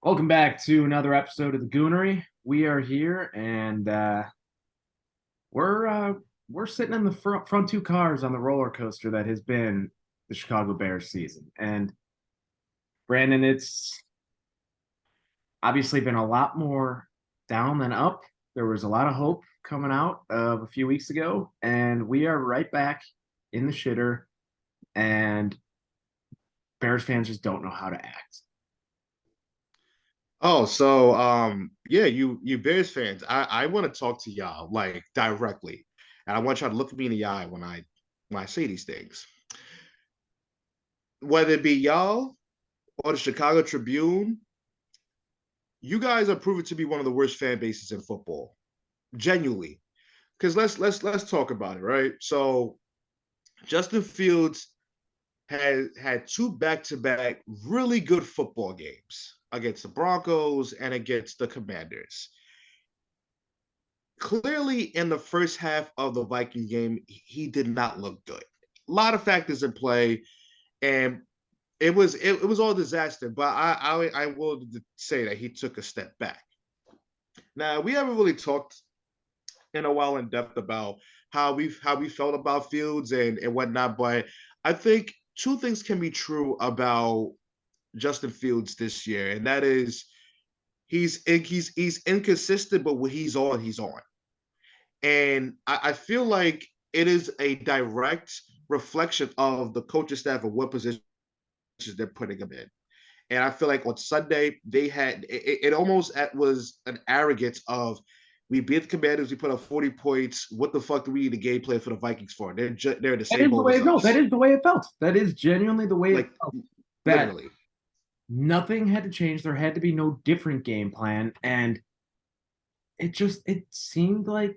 Welcome back to another episode of the Goonery. We are here, and we're uh, we're sitting in the front two cars on the roller coaster that has been the Chicago Bears season. And Brandon, it's obviously been a lot more down than up. There was a lot of hope coming out of a few weeks ago, and we are right back in the shitter. And Bears fans just don't know how to act. Yeah, you Bears fans, I want to talk to y'all like directly. And I want y'all to look me in the eye when I say these things. Whether it be y'all or the Chicago Tribune, you guys are proven to be one of the worst fan bases in football. Genuinely. Because let's talk about it, right? So Justin Fields had two back-to-back really good football games against the Broncos and against the Commanders. Clearly, in the first half of the Viking game, he did not look good. A lot of factors in play, and it was all disaster. But I will say that he took a step back. Now we haven't really talked in a while in depth about how we felt about Fields and whatnot, but I think two things can be true about Justin Fields this year, and that is he's inconsistent, but when he's on, he's on. And I feel like it is a direct reflection of the coaching staff and what positions they're putting him in. And I feel like on Sunday they had it almost was an arrogance of we beat the Commanders, we put up 40 points. What the fuck do we need a game plan for the Vikings for? They're in the That same is the boat way as it felt. That us, is the way it felt. That is genuinely the way it like felt. That literally. nothing had to change. There had to be no different game plan. And it seemed like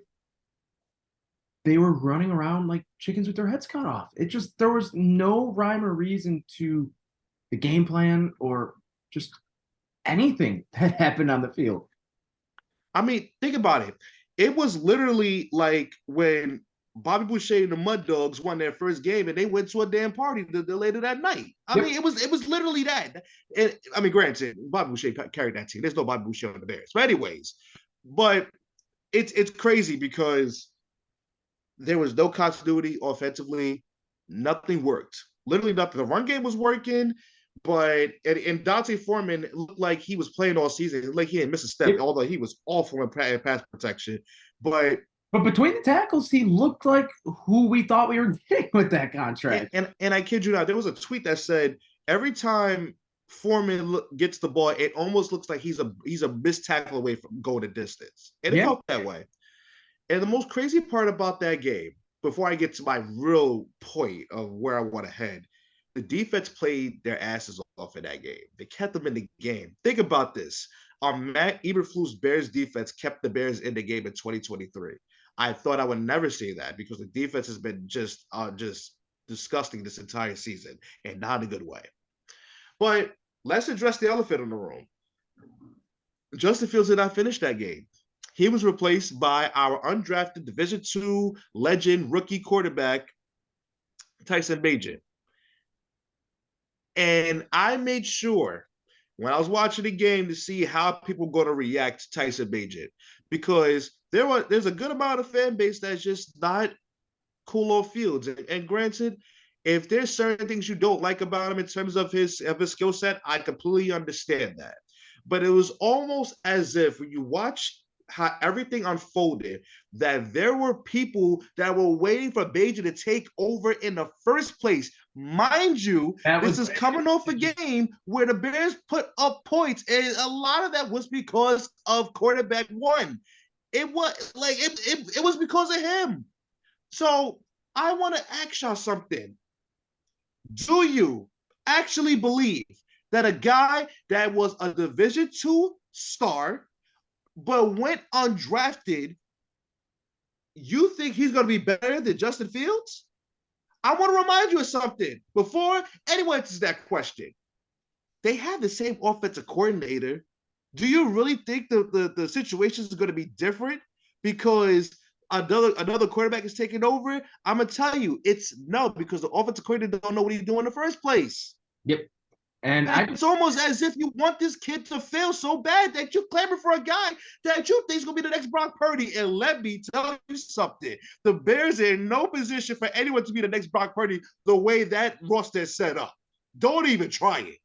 they were running around like chickens with their heads cut off. There was no rhyme or reason to the game plan or just anything that happened on the field. I mean, think about it. It was literally like when Bobby Boucher and the Mud Dogs won their first game and they went to a damn party later that night. I mean, Yep. it was literally that. And I mean, granted, Bobby Boucher carried that team. There's no Bobby Boucher on the Bears. But anyways, but it's crazy because there was no continuity offensively. Nothing worked. Literally nothing. The run game was working, but and Dante Foreman looked like he was playing all season. Like he didn't miss a step, Yep. although he was awful in pass protection. But But between the tackles, he looked like who we thought we were getting with that and contract. and I kid you not, there was a tweet that said every time Foreman gets the ball, it almost looks like he's a missed tackle away from going the distance, and it Yeah. felt that way. And the most crazy part about that game, before I get to my real point of where I want to head, the defense played their asses off in that game. They kept them in the game. Think about this. Matt Eberflus Bears defense kept the Bears in the game in 2023. I thought I would never see that because the defense has been just disgusting this entire season and not in a good way. But let's address the elephant in the room. Justin Fields did not finish that game. He was replaced by our undrafted Division II legend rookie quarterback, Tyson Bagent. And I made sure when I was watching the game to see how people were going to react to Tyson Bagent because there's a good amount of fan base that's just not cool off Fields. And granted, if there's certain things you don't like about him in terms of his skill set, I completely understand that. But it was almost as if when you watch how everything unfolded, that there were people that were waiting for Beijing to take over in the first place. Mind you, That this was is coming off a game where the Bears put up points, and a lot of that was because of quarterback one. It was like it was because of him. So I want to ask y'all something. Do you actually believe that a guy that was a Division II star but went undrafted, you think he's going to be better than Justin Fields? I want to remind you of something before anyone answers that question. They have the same offensive coordinator. Do you really think the situation is going to be different because another quarterback is taking over? I'm gonna tell you, it's no, because the offensive coordinator don't know what he's doing in the first place. Yep. And I It's almost as if you want this kid to fail so bad that you clamor for a guy that you think is going to be the next Brock Purdy. And let me tell you something. The Bears are in no position for anyone to be the next Brock Purdy the way that roster is set up. Don't even try it.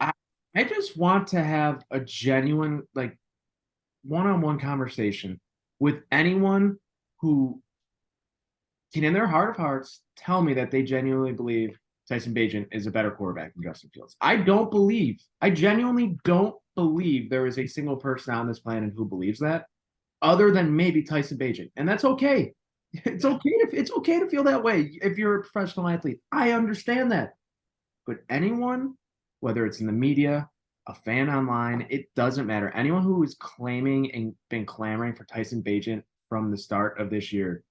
I, I just want to have a genuine, like, one-on-one conversation with anyone who can, in their heart of hearts, tell me that they genuinely believe Tyson Bagent is a better quarterback than Justin Fields. I genuinely don't believe there is a single person on this planet who believes that, other than maybe Tyson Bagent, and that's okay. It's okay to feel that way if you're a professional athlete. I understand that, but anyone, whether it's in the media, a fan online, it doesn't matter. Anyone who is claiming and been clamoring for Tyson Bagent from the start of this year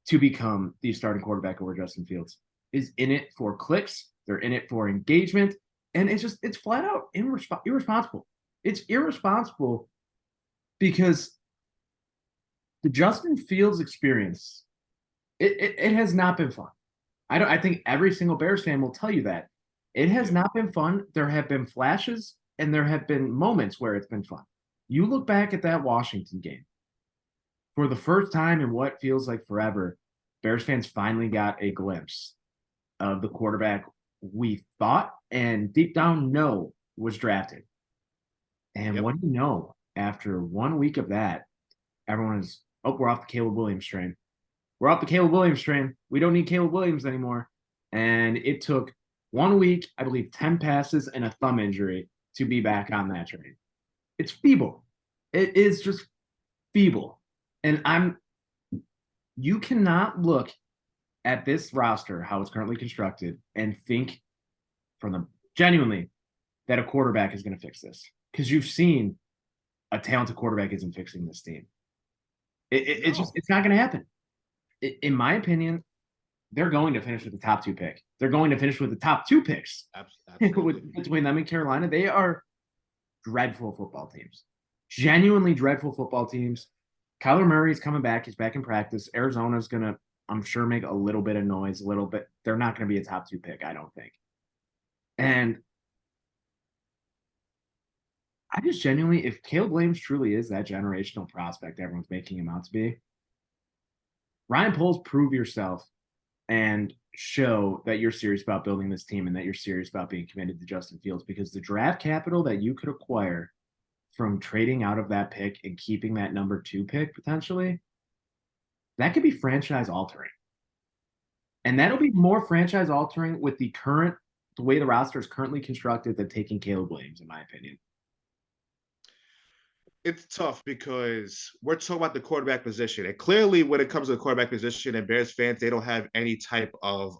to become the starting quarterback over Justin Fields is in it for clicks. They're in it for engagement. And it's flat out irresponsible. It's irresponsible because the Justin Fields experience, it has not been fun. I think every single Bears fan will tell you that. It has not been fun. There have been flashes and there have been moments where it's been fun. You look back at that Washington game. For the first time in what feels like forever, Bears fans finally got a glimpse of the quarterback we thought and deep down know was drafted. And what do you know? After 1 week of that, everyone is, oh, we're off the Caleb Williams train. We're off the Caleb Williams train. We don't need Caleb Williams anymore. And it took 1 week, I believe 10 passes and a thumb injury to be back on that train. It's feeble. It is just feeble. And you cannot look at this roster, how it's currently constructed, and think genuinely that a quarterback is going to fix this. Because you've seen a talented quarterback isn't fixing this team. It's not going to happen. In my opinion, they're going to finish with the top 2 pick. They're going to finish with the top 2 picks. Absolutely. Between them and Carolina. They are dreadful football teams. Genuinely dreadful football teams. Kyler Murray's coming back. He's back in practice. Arizona's going to, I'm sure, make a little bit of noise, a little bit. They're not going to be a top 2 pick, I don't think. And I just genuinely, if Caleb Williams truly is that generational prospect everyone's making him out to be, Ryan Poles, prove yourself and show that you're serious about building this team and that you're serious about being committed to Justin Fields, because the draft capital that you could acquire from trading out of that pick and keeping that number 2 pick potentially, that could be franchise altering. And that'll be more franchise altering with the way the roster is currently constructed than taking Caleb Williams, in my opinion. It's tough because we're talking about the quarterback position. And clearly, when it comes to the quarterback position and Bears fans, they don't have any type of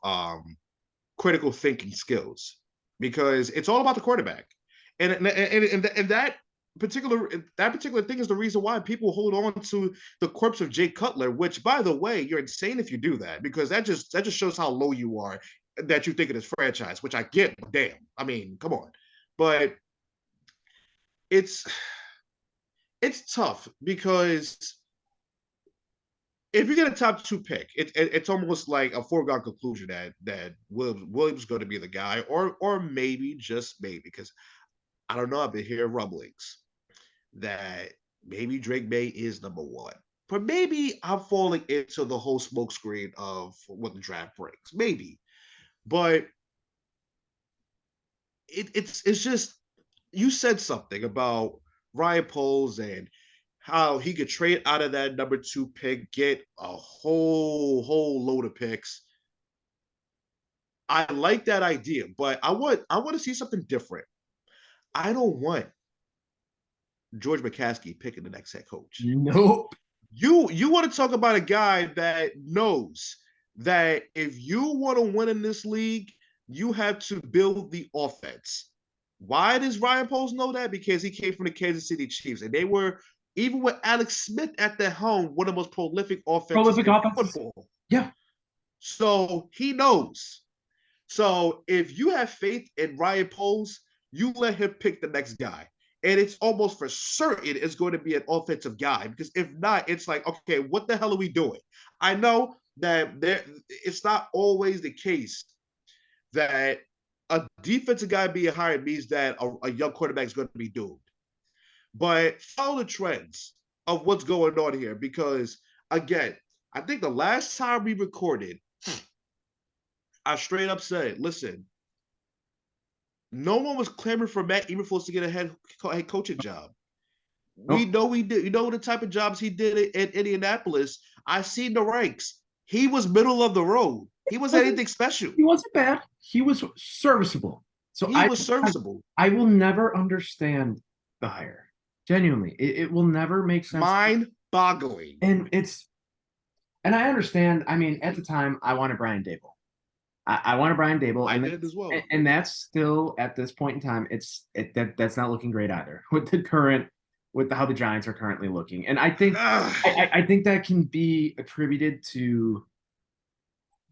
critical thinking skills because it's all about the quarterback. And that particular thing is the reason why people hold on to the corpse of Jay Cutler, which, by the way, you're insane if you do that, because that just shows how low you are, that you think of this franchise, which I get. Damn. I mean, come on. But it's tough because if you get a top 2 pick, it's almost like a foregone conclusion that Williams is going to be the guy, or maybe, just maybe, because I don't know, I've been hearing rumblings that maybe Drake May is number 1. But maybe I'm falling into the whole smokescreen of what the draft brings. Maybe. But it's just, you said something about Ryan Poles and how he could trade out of that number 2 pick, get a whole load of picks. I like that idea, but I want to see something different. I don't want George McCaskey picking the next head coach. Nope. You want to talk about a guy that knows that if you want to win in this league, you have to build the offense. Why does Ryan Poles know that? Because he came from the Kansas City Chiefs, and they were, even with Alex Smith at the helm, one of the most prolific offenses in football. Yeah. So he knows. So if you have faith in Ryan Poles, you let him pick the next guy. And it's almost for certain it's going to be an offensive guy, because if not, it's like, okay, what the hell are we doing? I know that it's not always the case that a defensive guy being hired means that a young quarterback is going to be doomed. But follow the trends of what's going on here because, again, I think the last time we recorded, I straight up said, listen, no one was clamoring for Matt Eberflus to get a head coaching job. We Oh, know he did. You know the type of jobs he did in Indianapolis. I seen the ranks. He was middle of the road. He wasn't wasn't anything special. he wasn't bad. He was serviceable. So He I was I, serviceable. I will never understand the hire. Genuinely, it will never make sense. Mind boggling. And I understand. I mean, at the time, I wanted Brian Dable. I wanted Brian Dable, I and did as well. that's still at this point in time, that's not looking great either with how the Giants are currently looking. And I think I think that can be attributed to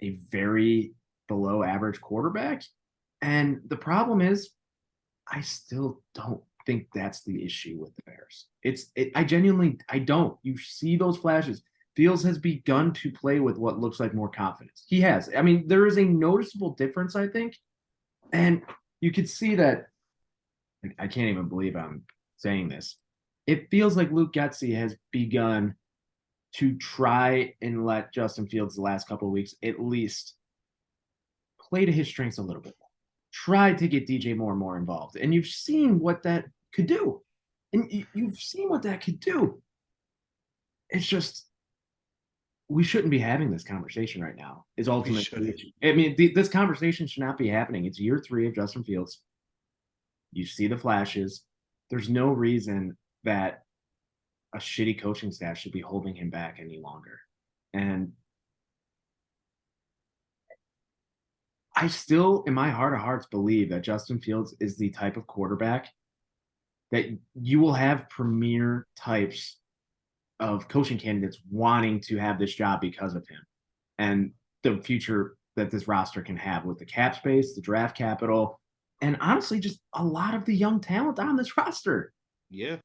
a very below average quarterback. And the problem is, I still don't think that's the issue with the Bears. I genuinely I don't. You see those flashes. Fields has begun to play with what looks like more confidence. He has. I mean, there is a noticeable difference, I think. And you could see that. I can't even believe I'm saying this. It feels like Luke Getsy has begun to try and let Justin Fields the last couple of weeks at least play to his strengths a little bit more. Try to get DJ more and more involved. And you've seen what that could do. And you've seen what that could do. It's just we shouldn't be having this conversation right now. Is ultimately, I mean, this conversation should not be happening. It's year 3 of Justin Fields. You see the flashes. There's no reason that a shitty coaching staff should be holding him back any longer. And I still, in my heart of hearts, believe that Justin Fields is the type of quarterback that you will have premier types of coaching candidates wanting to have this job because of him and the future that this roster can have with the cap space, the draft capital, and honestly, just a lot of the young talent on this roster. Yeah.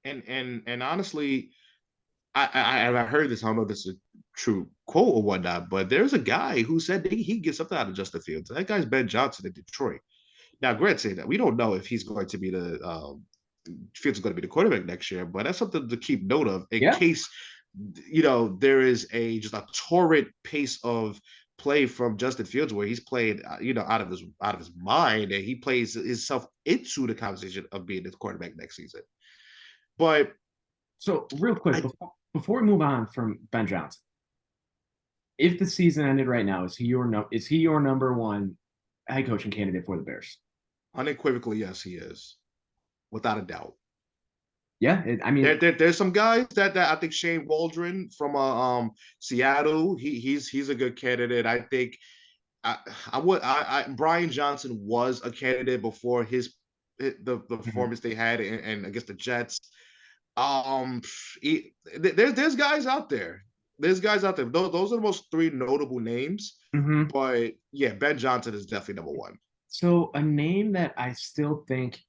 And honestly, I heard this. I don't know if this is a true quote or whatnot, but there's a guy who said he gets something out of Justin Fields. That guy's Ben Johnson in Detroit. Now, Grant said that we don't know if he's going to be Fields is going to be the quarterback next year, but that's something to keep note of in case there is just a torrid pace of play from Justin Fields where he's playing out of his mind and he plays himself into the conversation of being the quarterback next season. But so real quick, before we move on from Ben Johnson, if the season ended right now, is he your number one head coaching candidate for the Bears? Unequivocally, yes, he is, without a doubt. Yeah, I mean, there's some guys that I think Shane Waldron from Seattle, he's a good candidate. I think Brian Johnson was a candidate before the performance they had and against the Jets. There's guys out there. Those are the most 3 notable names. Mm-hmm. But yeah, Ben Johnson is definitely number 1. So a name that I still think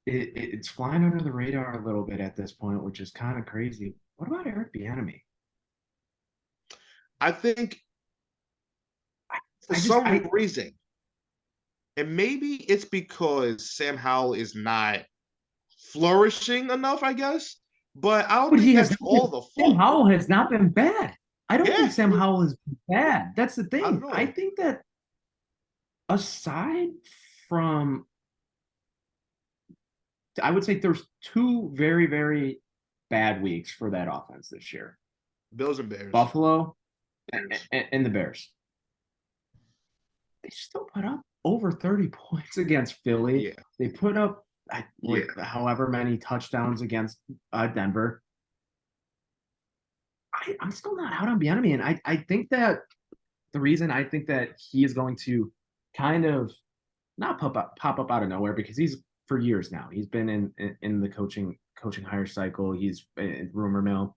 it's flying under the radar a little bit at this point, which is kind of crazy. What about Eric Bieniemy? I think for some reason, and maybe it's because Sam Howell is not flourishing enough, I guess. But I don't think that's all the fault. Sam Howell has not been bad. I don't think Sam Howell is bad. That's the thing. I think that aside from, I would say there's 2 very, very bad weeks for that offense this year. Bills and Bears. Buffalo and the Bears. They still put up over 30 points against Philly. Yeah. They put up however many touchdowns against Denver. I'm still not out on Bieniemy, and I think that the reason I think that he is going to kind of not pop up out of nowhere, because he's for years now. He's been in the coaching hire cycle. He's in rumor mill.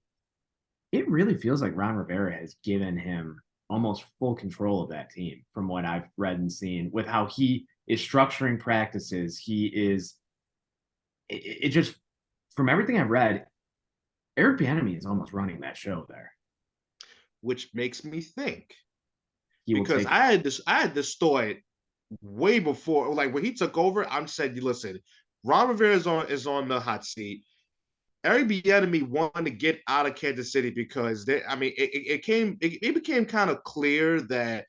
It really feels like Ron Rivera has given him almost full control of that team from what I've read and seen with how he is structuring practices. He is it just, from everything I've read, Eric Bieniemy is almost running that show there. Which makes me think, because I had this thought way before, like when he took over, I'm saying, listen, Ron Rivera is on the hot seat. Eric Bieniemy wanted to get out of Kansas City because it became kind of clear that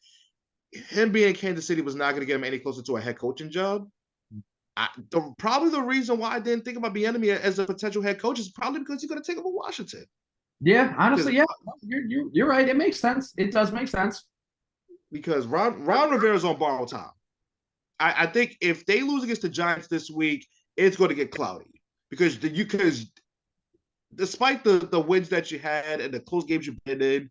him being in Kansas City was not going to get him any closer to a head coaching job. Probably the reason why I didn't think about Bieniemy as a potential head coach is probably because he's going to take over Washington. Yeah, Because honestly, yeah, you're right. It makes sense. It does make sense. Ron Rivera's on borrowed time. I think if they lose against the Giants this week, it's going to get cloudy because despite the wins that you had and the close games you've been in,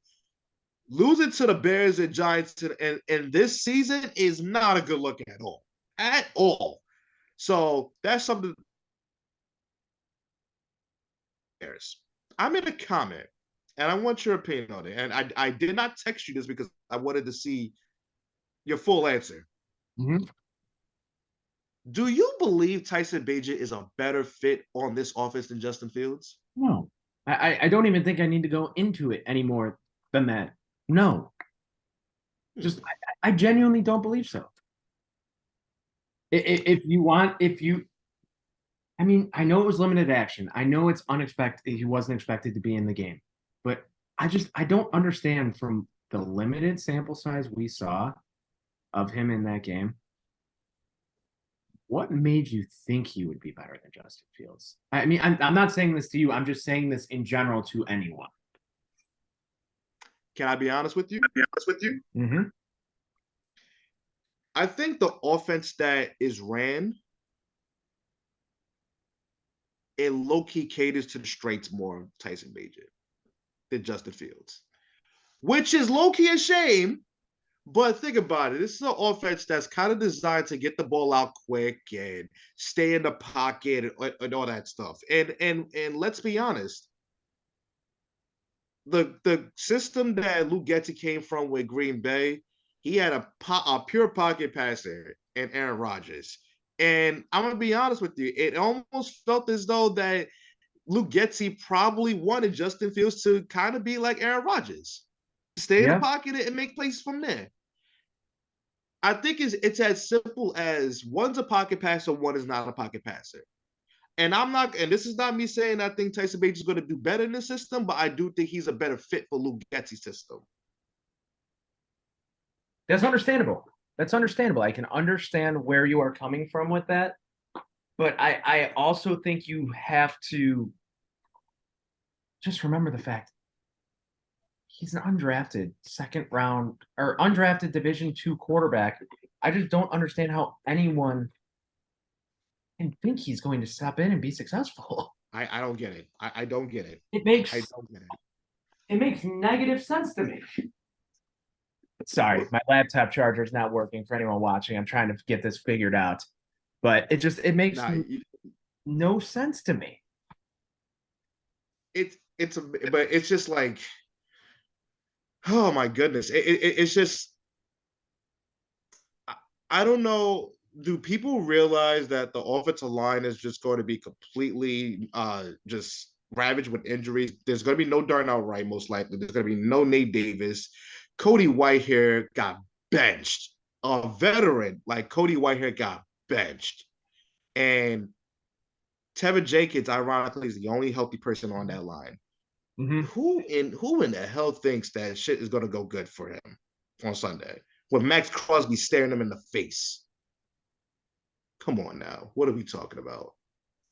losing to the Bears and Giants and this season is not a good look at all. At all. So that's something. I made a comment and I want your opinion on it. And I did not text you this because I wanted to see your full answer. Mm-hmm. Do you believe Tyson Bagent is a better fit on this offense than Justin Fields? No, I don't even think I need to go into it any more than that. No, just I genuinely don't believe so. If you want, if you, I mean, I know it was limited action. I know it's unexpected. He wasn't expected to be in the game, but I don't understand from the limited sample size we saw of him in that game. What made you think he would be better than Justin Fields? I mean, I'm not saying this to you. I'm just saying this in general to anyone. Can I be honest with you? Mm-hmm. I think the offense that is ran, it low-key caters to the strengths more of Tyson Bagent than Justin Fields, which is low-key a shame. But think about it. This is an offense that's kind of designed to get the ball out quick and stay in the pocket and all that stuff. And let's be honest, the system that Luke Getty came from with Green Bay, he had a pure pocket passer in Aaron Rodgers. And I'm gonna be honest with you, it almost felt as though that Luke Getty probably wanted Justin Fields to kind of be like Aaron Rodgers, stay in the Yeah. pocket and make plays from there. I think it's as simple as one's a pocket passer, one is not a pocket passer. And I'm not, and this is not me saying I think Tyson Bagent is going to do better in the system, but I do think he's a better fit for Luke Getsy's system. That's understandable. That's understandable. I can understand where you are coming from with that. But I also think you have to just remember the fact he's an undrafted second round or undrafted Division II quarterback. I just don't understand how anyone can think he's going to step in and be successful. I don't get it. I don't get it. It makes I don't get it makes negative sense to me. Sorry, it. my laptop charger is not working for anyone watching. I'm trying to get this figured out. But it makes Nah, no sense to me. but it's just like, oh my goodness, it's just I don't know. Do people realize that the offensive line is just going to be completely just ravaged with injuries? There's going to be no Darnell Wright, most likely. There's going to be no Nate Davis. Cody Whitehair got benched. A veteran like Cody Whitehair got benched. And Tevin Jenkins, ironically, is the only healthy person on that line. Mm-hmm. Who in the hell thinks that shit is going to go good for him on Sunday with Max Crosby staring him in the face? Come on now, what are we talking about?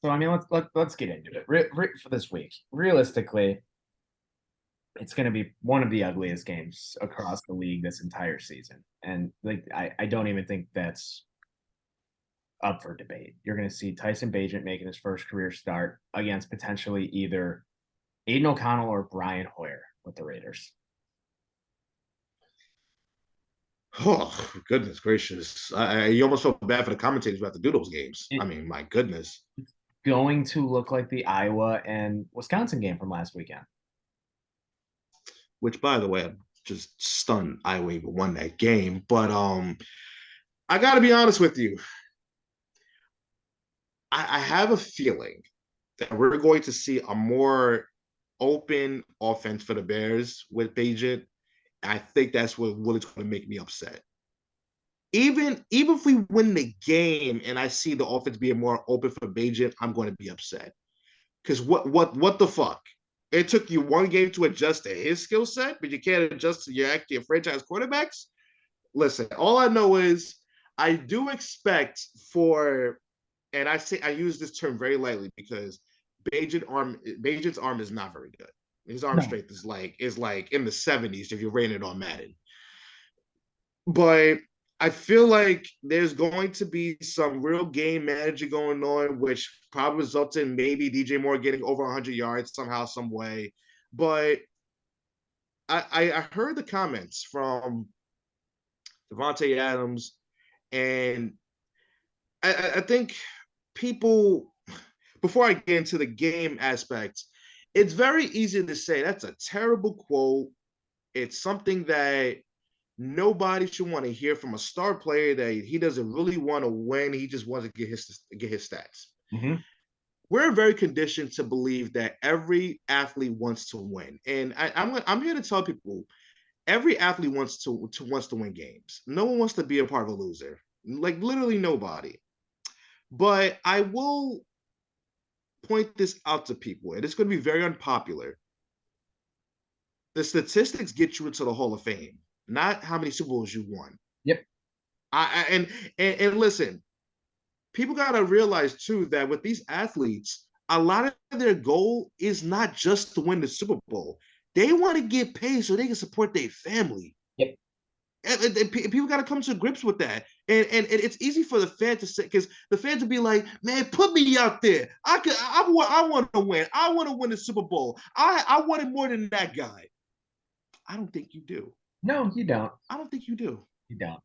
So I mean, let's get into it for this week. Realistically, it's going to be one of the ugliest games across the league this entire season, and like I don't even think that's up for debate. You're going to see Tyson Bagent making his first career start against potentially either Aiden O'Connell or Brian Hoyer with the Raiders. Oh, goodness gracious. You almost feel bad for the commentators who have to do those games. I mean, my goodness. Going to look like the Iowa and Wisconsin game from last weekend. Which, by the way, I'm just stunned Iowa even won that game. But I got to be honest with you. I have a feeling that we're going to see a more open offense for the Bears with Bagent. I think that's what it's going to make me upset. even if we win the game and I see the offense being more open for Bagent, I'm going to be upset. Because what the fuck? It took you one game to adjust to his skill set, but you can't adjust to your franchise quarterbacks. Listen, all I know is I do expect for, and I use this term very lightly because Bagent's arm is not very good. His arm No. strength is like in the 70s if you're rating it on Madden. But I feel like there's going to be some real game managing going on, which probably results in maybe DJ Moore getting over 100 yards somehow, some way. But I heard the comments from Devontae Adams, and I think people, before I get into the game aspect, it's very easy to say that's a terrible quote. It's something that nobody should want to hear from a star player that he doesn't really want to win. He just wants to get his stats. Mm-hmm. We're very conditioned to believe that every athlete wants to win, and I'm here to tell people every athlete wants to win games. No one wants to be a part of a loser, like literally nobody. But I will point this out to people, and it's going to be very unpopular. The statistics get you into the Hall of Fame, not how many Super Bowls you won. Yep. And listen, people got to realize too that with these athletes, a lot of their goal is not just to win the Super Bowl. They want to get paid so they can support their family. Yep. And people got to come to grips with that. And it's easy for the fans to say, because the fans will be like, man, put me out there. I want to win. I want to win the Super Bowl. I want it more than that guy. I don't think you do. No, you don't. I don't think you do. You don't.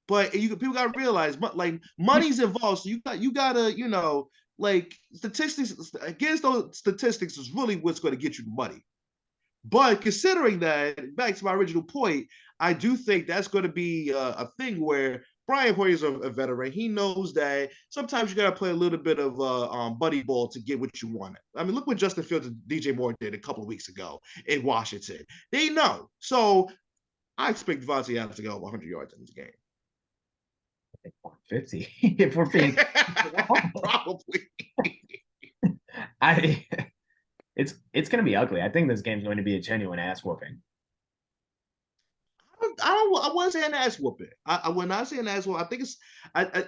But people got to realize, like, money's involved. So you gotta, like, statistics against those statistics is really what's going to get you the money. But considering that, back to my original point, I do think that's going to be a thing where Brian Hoyer is a veteran. He knows that sometimes you got to play a little bit of buddy ball to get what you want. I mean, look what Justin Fields and DJ Moore did a couple of weeks ago in Washington. They know. So I expect Devontae Adams to go 100 yards in this game. I think 150 if we're being Probably. I it's gonna be ugly. I think this game's going to be a genuine ass whooping. I wasn't saying ass whooping. I when I say an ass whooping, I think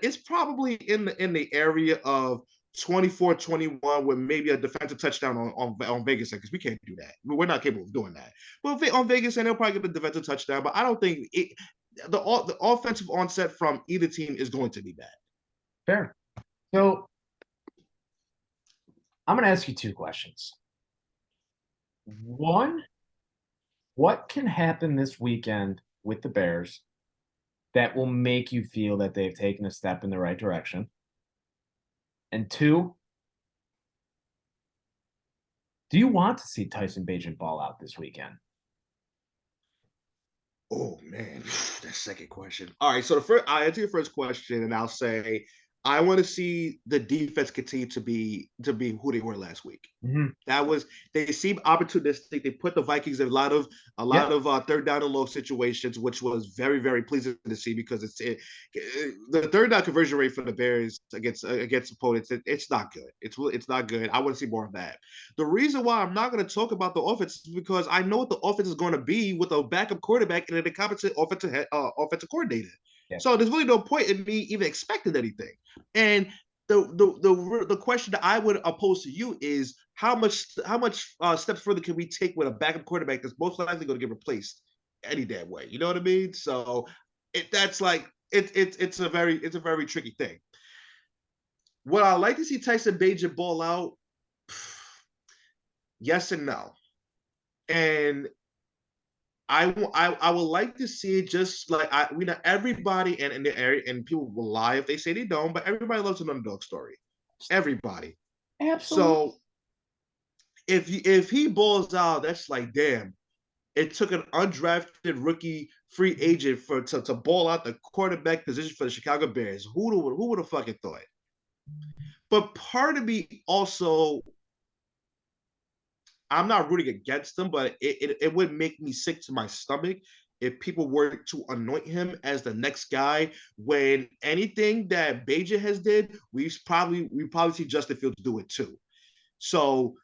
it's probably in the area of 24-21 with maybe a defensive touchdown on Vegas because we can't do that. We're not capable of doing that. But on Vegas, and they'll probably get the defensive touchdown. But I don't think the offensive onset from either team is going to be bad. Fair. So I'm gonna ask you two questions. One, what can happen this weekend with the Bears that will make you feel that they've taken a step in the right direction? And two, do you want to see Tyson Bagent ball out this weekend? Oh man, that second question. All right, so I'll answer your first question, and I'll say I want to see the defense continue to be who they were last week. Mm-hmm. They seem opportunistic. They put the Vikings in a lot of third down and low situations, which was very, very pleasing to see because the third down conversion rate for the Bears against opponents, it's not good. It's not good. I want to see more of that. The reason why I'm not going to talk about the offense is because I know what the offense is going to be with a backup quarterback and an incompetent offensive coordinator. Yeah. So there's really no point in me even expecting anything. And the question that I would pose to you is how much steps further can we take with a backup quarterback that's most likely going to get replaced any damn way? You know what I mean? So it's a very tricky thing. Would I like to see Tyson Bagent ball out? Yes and no. And I would like to see it just like we know everybody and in the area, and people will lie if they say they don't, but everybody loves an underdog story. Everybody. Absolutely. So if he balls out, that's like damn. It took an undrafted rookie free agent to ball out the quarterback position for the Chicago Bears. Who would have fucking thought? But part of me also, I'm not rooting against them, but it would make me sick to my stomach if people were to anoint him as the next guy. When anything that Bagent has did, we probably see Justin Fields do it too. So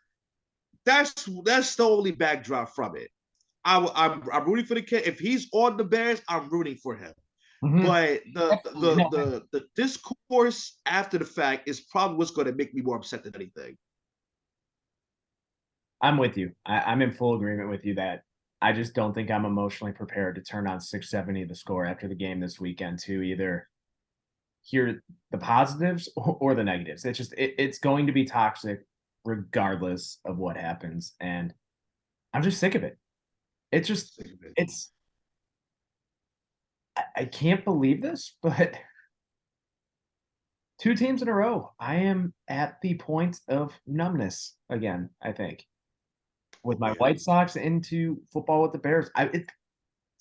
that's the only backdrop from it. I'm rooting for the kid. If he's on the Bears, I'm rooting for him. Mm-hmm. But Absolutely. No, the discourse after the fact is probably what's going to make me more upset than anything. I'm with you. I'm in full agreement with you that I just don't think I'm emotionally prepared to turn on 670 the score after the game this weekend to either hear the positives or the negatives. It's going to be toxic regardless of what happens. And I'm just sick of it. It's just it's I can't believe this, but two teams in a row. I am at the point of numbness again, I think. With my Yeah. White Sox into football with the Bears. It's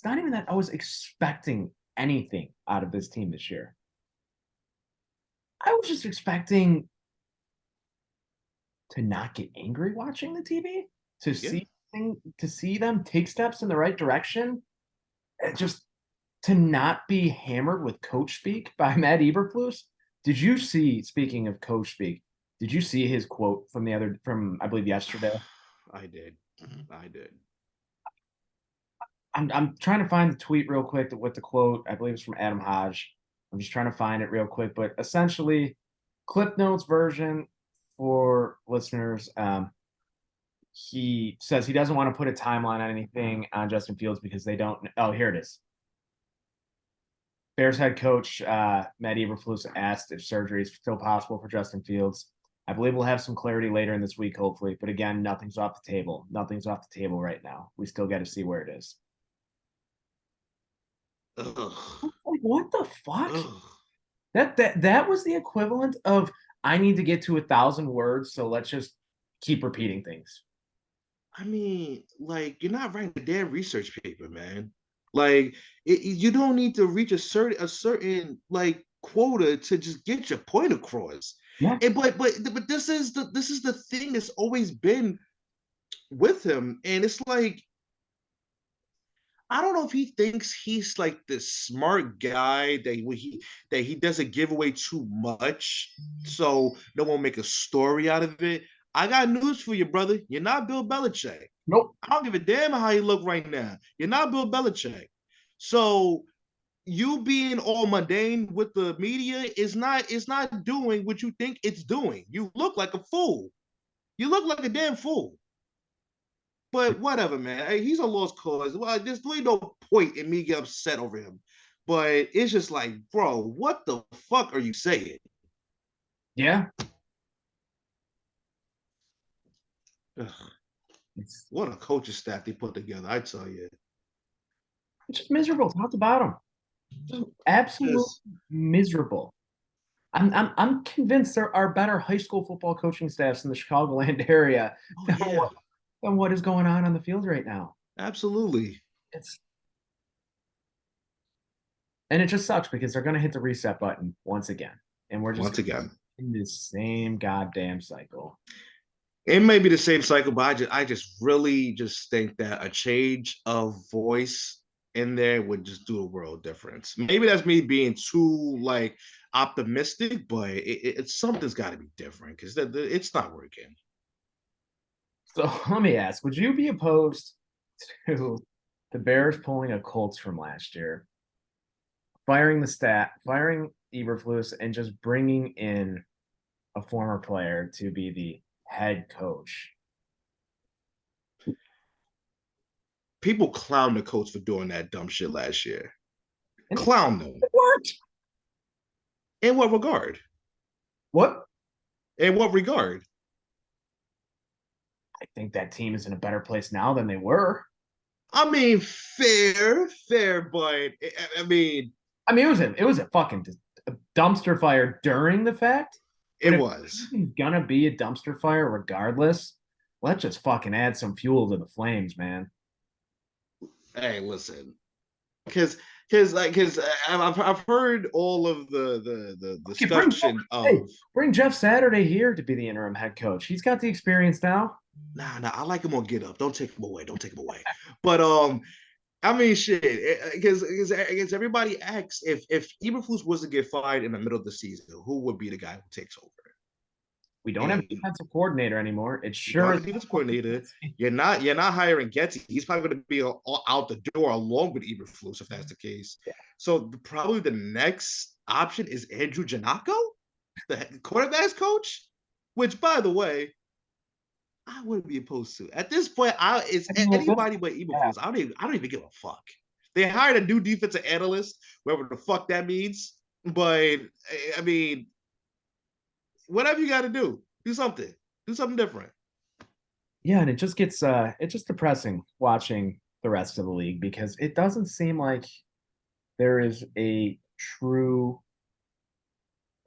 not even that I was expecting anything out of this team this year. I was just expecting to not get angry watching the TV, to Yeah. see them take steps in the right direction, and just to not be hammered with coach speak by Matt Eberflus. Did you see, speaking of coach speak, did you see his quote from I believe yesterday? I did. I did. I'm trying to find the tweet real quick with the quote. I believe it's from Adam Hodge. I'm just trying to find it real quick, but essentially, Clip Notes version for listeners. He says he doesn't want to put a timeline on anything on Justin Fields because they don't. Oh, here it is. Bears head coach Matt Eberflus asked if surgery is still possible for Justin Fields. I believe we'll have some clarity later in this week, hopefully. But again, nothing's off the table. Nothing's off the table right now. We still got to see where it is. Ugh. Like, what the fuck? Ugh. That was the equivalent of I need to get to 1,000 words, so let's just keep repeating things. I mean, like, you're not writing a damn research paper, man. Like, you don't need to reach a certain like quota to just get your point across. Yeah. And but this is the thing that's always been with him, and it's like I don't know if he thinks he's like this smart guy that he doesn't give away too much, so no one make a story out of it. I got news for you, brother. You're not Bill Belichick. Nope. I don't give a damn how you look right now. You're not Bill Belichick. So you being all mundane with the media is not doing what you think it's doing. You look like a fool. You look like a damn fool. But whatever, man. Hey, he's a lost cause. Well, there's really no point in me getting upset over him. But it's just like, bro, what the fuck are you saying? Yeah. Ugh, It's what a coaching staff they put together, I tell you. it's just miserable top to bottom. Just absolutely Just, miserable. I'm convinced there are better high school football coaching staffs in the Chicagoland area oh than yeah, what is going on the field right now. absolutely. It's and it just sucks because they're going to hit the reset button once again, and we're just Once again, in this same goddamn cycle. it may be the same cycle, but I just really just think that a change of voice in there would just do a world difference. Maybe that's me being too like optimistic, but it's something's got to be different because it's not working. So let me ask: would you be opposed to the Bears pulling a Colts from last year, firing Eberflus, and just bringing in a former player to be the head coach? People clown the coach for doing that dumb shit last year. And Clown them. it worked. In what regard? What? In what regard? I think that team is in a better place now than they were. I mean, fair, but I mean, I mean, it was a fucking dumpster fire during the fact. it But if was. it's gonna be a dumpster fire regardless, let's just fucking add some fuel to the flames, man. Hey, listen, because I've heard all of the Okay, bring discussion hey, of bring Jeff Saturday here to be the interim head coach. He's got the experience now. nah, I like him on Get Up. Don't take him away. Don't take him away. But I mean, shit, because everybody asks if Eberflus was to get fired in the middle of the season, who would be the guy who takes over? We don't have a And defensive coordinator anymore. It you don't sure have is. a defense coordinator. You're not hiring Getty. He's probably going to be out the door along with Eberflus if that's the case. Yeah. So probably the next option is Andrew Janako, the quarterbacks coach. Which, by the way, I wouldn't be opposed to. At this point, it's I mean, anybody but yeah. Eberflus. I don't even give a fuck. They hired a new defensive analyst, whatever the fuck that means. But I mean, whatever you got to do something, do something different. Yeah, and it's just depressing watching the rest of the league because it doesn't seem like there is a true.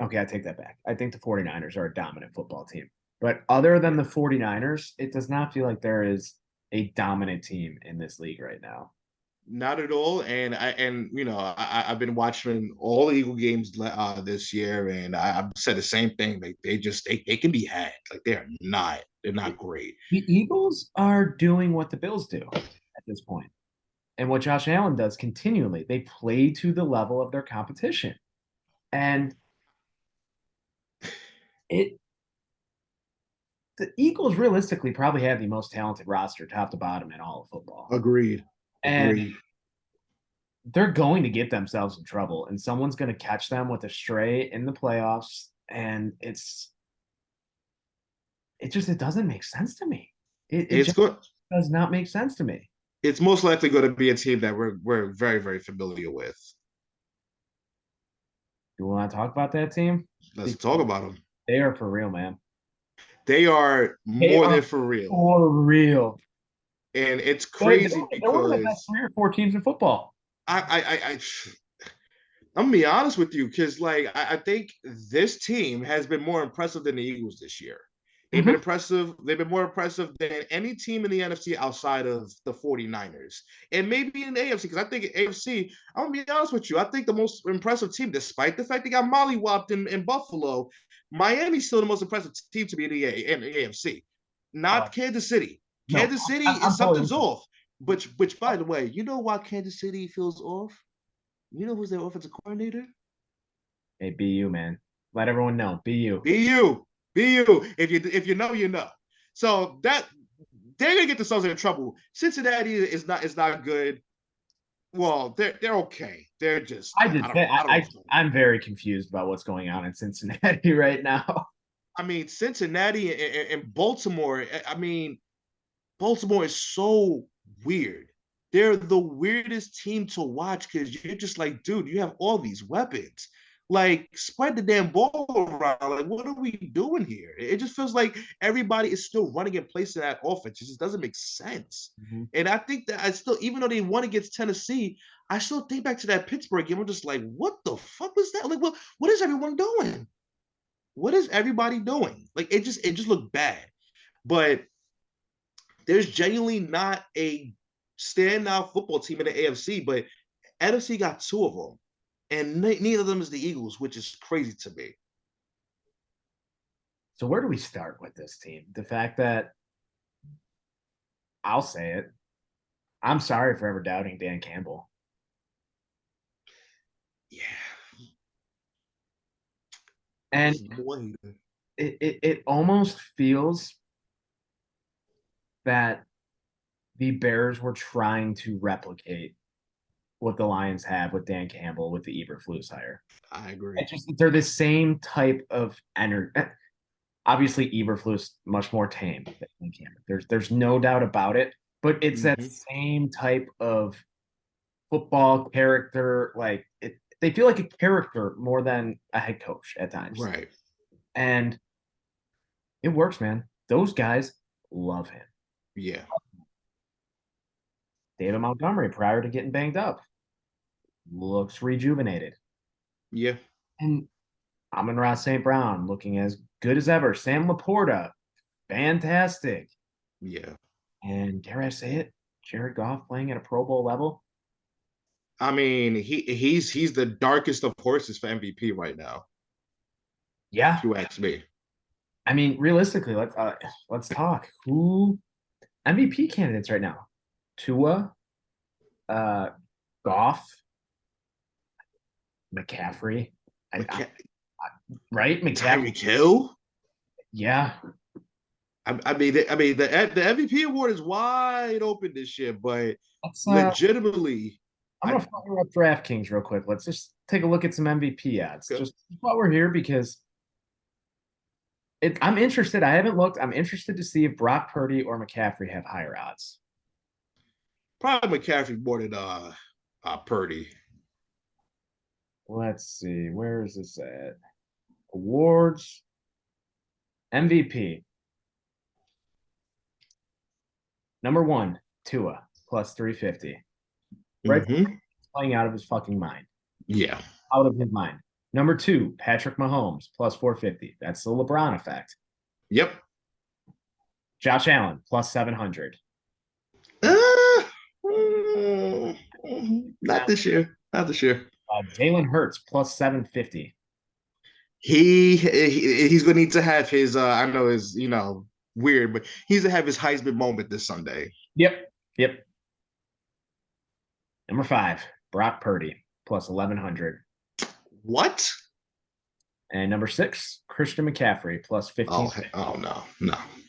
Okay, I take that back. I think the 49ers are a dominant football team. But other than the 49ers, it does not feel like there is a dominant team in this league right now. Not at all. I've been watching all the Eagle games this year, and I've said the same thing. Like they can be had. Like they're not great. The Eagles are doing what the Bills do at this point, and what Josh Allen does continually. They play to the level of their competition. And it the Eagles realistically probably have the most talented roster top to bottom in all of football. Agreed. And Agreed. they're going to get themselves in trouble, and someone's going to catch them with a stray in the playoffs. And it doesn't make sense to me. It It's just good. does not make sense to me. It's most likely going to be a team that we're very very familiar with. Do we want to talk about that team? Let's talk about them. They are for real, man. They are They more than are for real, for real. and it's They're, crazy they're one of the best because 3 or 4 teams in football. I I'm gonna be honest with you because I think this team has been more impressive than the Eagles this year. They've been Mm-hmm. impressive. They've been more impressive than any team in the NFC outside of the 49ers. And maybe in the AFC, because I think AFC, I'm gonna be honest with you, I think the most impressive team, despite the fact they got mollywopped in Buffalo, Miami's still the most impressive team to be in the AFC. Not Kansas City. No, Kansas City I'm is totally something's with you. off. Which by the way, you know why Kansas City feels off? You know who's their offensive coordinator? Hey, BU, man. Let everyone know. BU. BU. BU. If you know, you know. So that they're gonna get themselves in trouble. Cincinnati is not good. Well, they're okay. They're just I I just don't know. I don't know what's going on. I'm very confused about what's going on in Cincinnati right now. I mean, Cincinnati and Baltimore. I mean, Baltimore is so weird. They're the weirdest team to watch because you're just like, dude, you have all these weapons. Like, spread the damn ball around. Like, what are we doing here? It just feels like everybody is still running in place of that offense. It just doesn't make sense. Mhm. And I think that I still, even though they won against Tennessee, I still think back to that Pittsburgh game. I'm just like, what the fuck was that? Like, what is everyone doing? What is everybody doing? Like, it just looked bad. But there's genuinely not a standout football team in the AFC, but NFC got two of them, and neither of them is the Eagles, which is crazy to me. So where do we start with this team? The fact that I'll say it. I'm sorry for ever doubting Dan Campbell. Yeah, And it almost feels that the Bears were trying to replicate what the Lions have with Dan Campbell with the Eberflus hire. I agree. They're the same type of energy. Obviously, Eberflus much more tame than Dan Campbell. There's no doubt about it. But it's that same type of football character. Like they feel like a character more than a head coach at times. Right. And it works, man. Those guys love him. Yeah. David Montgomery, prior to getting banged up, looks rejuvenated. Yeah. And Amon-Ra St. Brown looking as good as ever. Sam Laporta, fantastic. Yeah. And dare I say it, Jared Goff playing at a Pro Bowl level. I mean, he's the darkest of horses for MVP right now. Yeah. If you ask me. I mean, realistically, let's talk. Who MVP candidates right now? Tua, Uh, Goff, McCaffrey, I, McCa- right? McCaffrey, Tyreek Hill. yeah. The MVP award is wide open this year, but Let's legitimately, I'm I gonna fire up DraftKings real quick. Let's just take a look at some MVP odds, just while we're here because I'm interested. I haven't looked. I'm interested to see if Brock Purdy or McCaffrey have higher odds. probably McCaffrey more than Purdy. Let's see. Where is this at? Awards, MVP. Number one, Tua, plus 350. Right, Mm-hmm. playing out of his fucking mind. Yeah. Out of his mind. Number two, Patrick Mahomes, plus 450. That's the LeBron effect. Yep. Josh Allen, plus 700. Uh, not this year. Not this year. Jalen Hurts, plus 750. He's gonna need to have his I know is weird, but he's to have his Heisman moment this Sunday. Yep. Yep. Number five, Brock Purdy, plus 1100. What? And number six, Christian McCaffrey, plus 15. Oh no.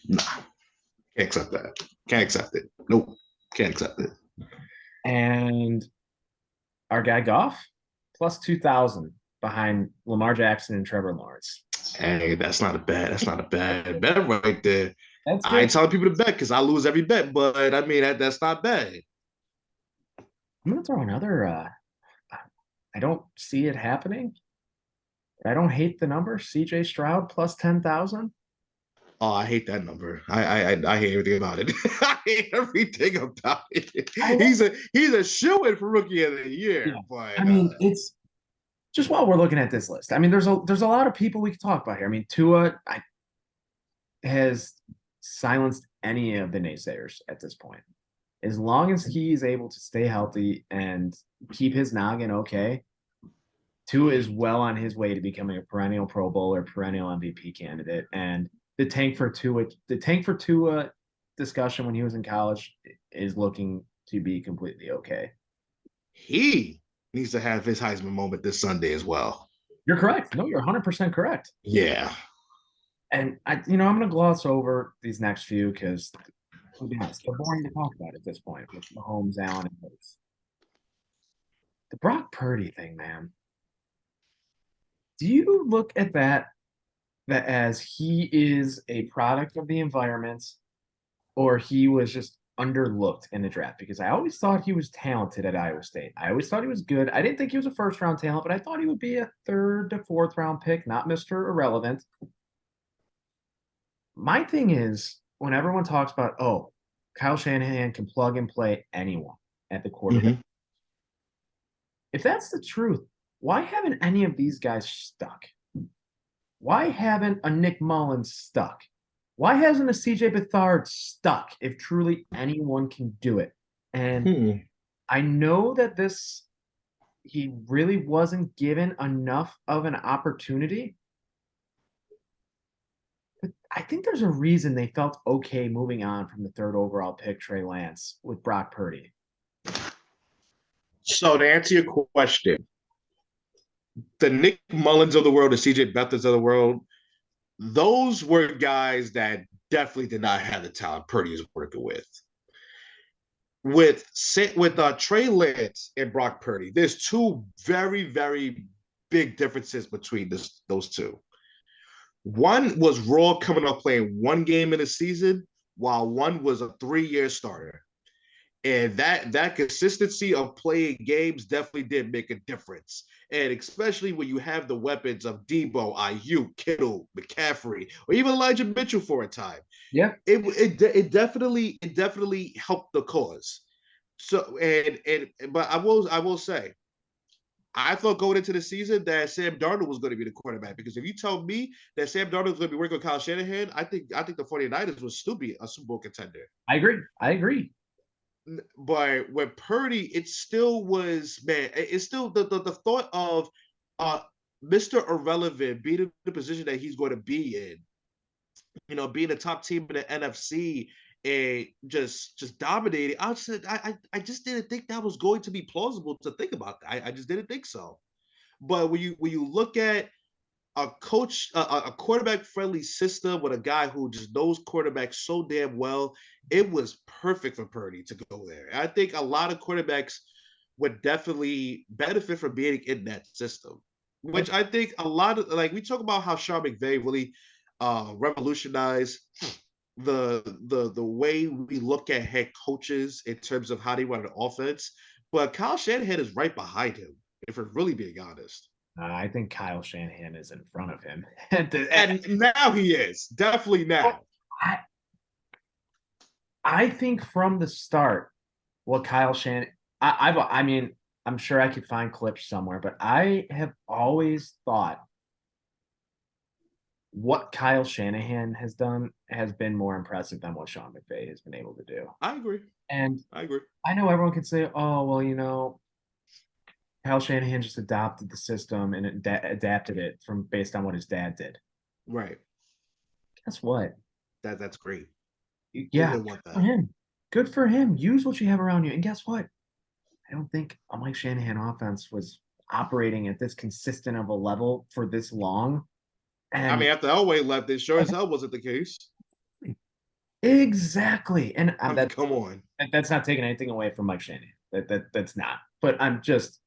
Can't accept that. Can't accept it. Nope. Can't accept it. And our guy Goff, plus 2000 behind Lamar Jackson and Trevor Lawrence. Hey, that's not a bad bet right there. That's I good. ain't telling people to bet because I lose every bet, but I mean that's not bad. I'm gonna throw another. I don't see it happening. I don't hate the number. CJ Stroud plus 10,000. Oh, I hate that number. I hate everything about it. I hate everything about it. He's a shoo-in for rookie of the year, Yeah. but I mean, it's just while we're looking at this list. I mean, there's a lot of people we could talk about here. I mean, Tua has silenced any of the naysayers at this point. As long as he's able to stay healthy and keep his noggin okay, Tua is well on his way to becoming a perennial Pro Bowler, perennial MVP candidate. And the tank for Tua discussion when he was in college is looking to be completely okay. he needs to have his Heisman moment this Sunday as well. You're correct. No, you're 100% correct. Yeah. And I'm going to gloss over these next few because, to be honest, they're boring to talk about at this point with Mahomes, Allen, and Hurts. The Brock Purdy thing, man. Do you look at that as he is a product of the environment, or he was just underlooked in the draft? Because I always thought he was talented at Iowa State. I always thought he was good. I didn't think he was a first round talent, but I thought he would be a third to fourth round pick, not Mr. Irrelevant. My thing is when everyone talks about, oh, Kyle Shanahan can plug and play anyone at the quarterback. Mm-hmm. If that's the truth, why haven't any of these guys stuck? Why haven't a Nick Mullins stuck? Why hasn't a CJ Beathard stuck if truly anyone can do it? And I know that he really wasn't given enough of an opportunity. But I think there's a reason they felt okay moving on from the third overall pick, Trey Lance, with Brock Purdy. So to answer your question, the Nick Mullins of the world, the CJ Beathards of the world, those were guys that definitely did not have the talent Purdy is working with. With Trey Lance and Brock Purdy, there's two very, very big differences between those two. One was Raw coming up playing one game in a season, while one was a 3-year starter. And that consistency of playing games definitely did make a difference. And especially when you have the weapons of Debo, Ayuk, Kittle, McCaffrey, or even Elijah Mitchell for a time. Yeah. It definitely helped the cause. So but I will say, I thought going into the season that Sam Darnold was going to be the quarterback, because if you told me that Sam Darnold was going to be working with Kyle Shanahan, I think the 49ers would still be a Super Bowl contender. I agree. But with Purdy, it still was, man, it's still the thought of Mr. Irrelevant being in the position that he's going to be in, being a top team in the NFC and just dominated. I just didn't think that was going to be plausible to think about that. I just didn't think so. But when you look at a quarterback friendly system with a guy who just knows quarterbacks so damn well, it was perfect for Purdy to go there. I think a lot of quarterbacks would definitely benefit from being in that system, which That's I think a lot of, like, we talk about how Sean McVay really revolutionized the way we look at head coaches in terms of how they run an offense. But Kyle Shanahan is right behind him, if we're really being honest. I think Kyle Shanahan is in front of him. And now he is. Definitely now. I, I think from the start, what Kyle Shanahan, I mean, I'm sure I could find clips somewhere, but I have always thought what Kyle Shanahan has done has been more impressive than what Sean McVay has been able to do. I agree. And I agree. I know everyone could say, oh, well, Kyle Shanahan just adopted the system and adapted it from based on what his dad did. Right. Guess what? That's great. Who Yeah, wouldn't good want for that? him. Good for him. Use what you have around you. And guess what? I don't think a Mike Shanahan offense was operating at this consistent of a level for this long. I mean, And after Elway left, it sure as hell wasn't the case. exactly. And I mean, come on. that's not taking anything away from Mike Shanahan. That's not. But I'm just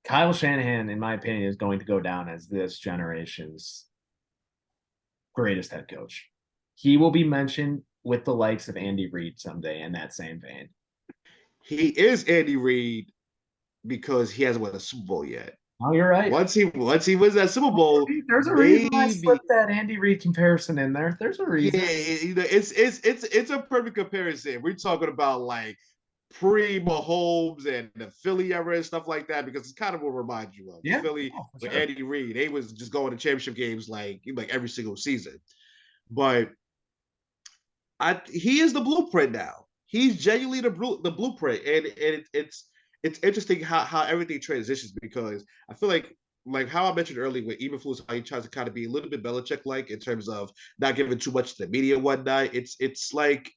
Kyle Shanahan, in my opinion, is going to go down as this generation's greatest head coach. He will be mentioned with the likes of Andy Reid someday in that same vein. He is Andy Reid because he hasn't won a Super Bowl yet. Oh, you're right. Once he wins that Super Bowl, There's a reason I maybe. slipped that Andy Reid comparison in there. There's a Yeah, reason. it's a perfect comparison. We're talking about like pre Mahomes and the Philly era and stuff like that, because it's kind of what reminds you of the Yeah, Philly oh, for with sure. Andy Reid. They was just going to championship games like every single season. But he is the blueprint now. He's genuinely the blueprint, and it's interesting how everything transitions, because I feel like how I mentioned earlier with Eberflus, how he tries to kind of be a little bit Belichick like in terms of not giving too much to the media and whatnot. It's like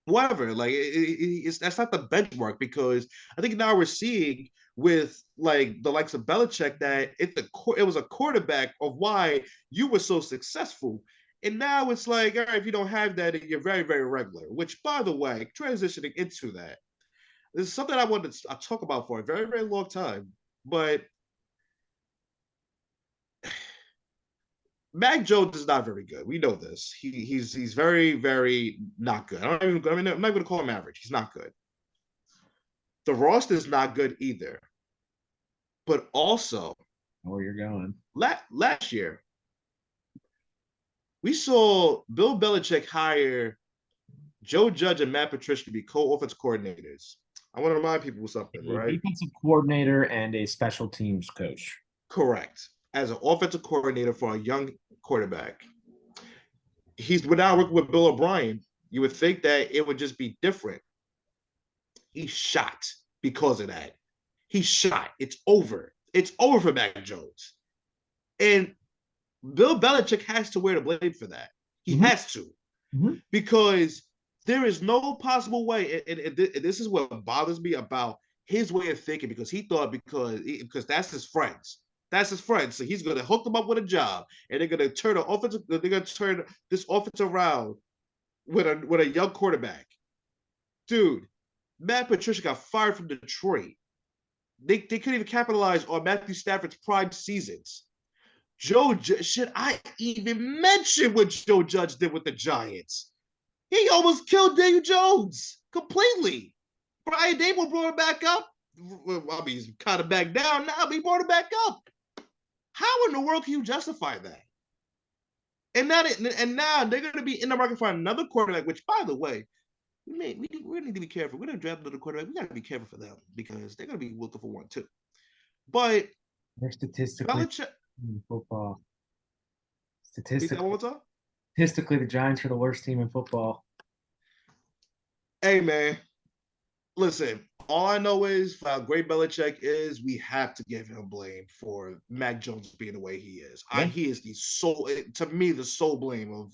whatever, like it's that's not the benchmark, because I think now we're seeing with like the likes of Belichick that it was a quarterback of why you were so successful. And now it's like, all right, if you don't have that, you're very, very regular. Which, by the way, transitioning into that, this is something I wanted to talk about for a very, very long time. But Mac Jones is not very good. We know this. He's very, very not good. I'm not going to call him average. He's not good. The roster is not good either. But also, Where you're going. last year, we saw Bill Belichick hire Joe Judge and Matt Patricia to be co-offense coordinators. I want to remind people something, A right? defensive coordinator and a special teams coach. Correct. As an offensive coordinator for a young quarterback, he's now working with Bill O'Brien. You would think that it would just be different. He shot because of that. He shot. It's over. It's over for Mac Jones. And Bill Belichick has to wear the blame for that. He Mm-hmm. has to, Mm-hmm. because there is no possible way. And this is what bothers me about his way of thinking, because he thought because that's his friends. That's his friends. So he's gonna hook them up with a job, and they're gonna turn this offense around with a young quarterback. Dude, Matt Patricia got fired from Detroit. They couldn't even capitalize on Matthew Stafford's prime seasons. Should I even mention what Joe Judge did with the Giants? He almost killed Daniel Jones completely. Brian Dable brought him back up. I mean, he's kind of back down now, but he brought him back up. How in the world can you justify that? And now they're going to be in the market for another quarterback, which, by the way, we need to be careful. We're going to draft another quarterback. We got to be careful for them, because they're going to be looking for one too. But They're statistically Belichick, in football. repeat that one Statistically, more time. statistically, the Giants are the worst team in football. Hey man, listen, all I know is how great Belichick is, we have to give him blame for Mac Jones being the way he is. Yeah. He is the sole, to me, the sole blame of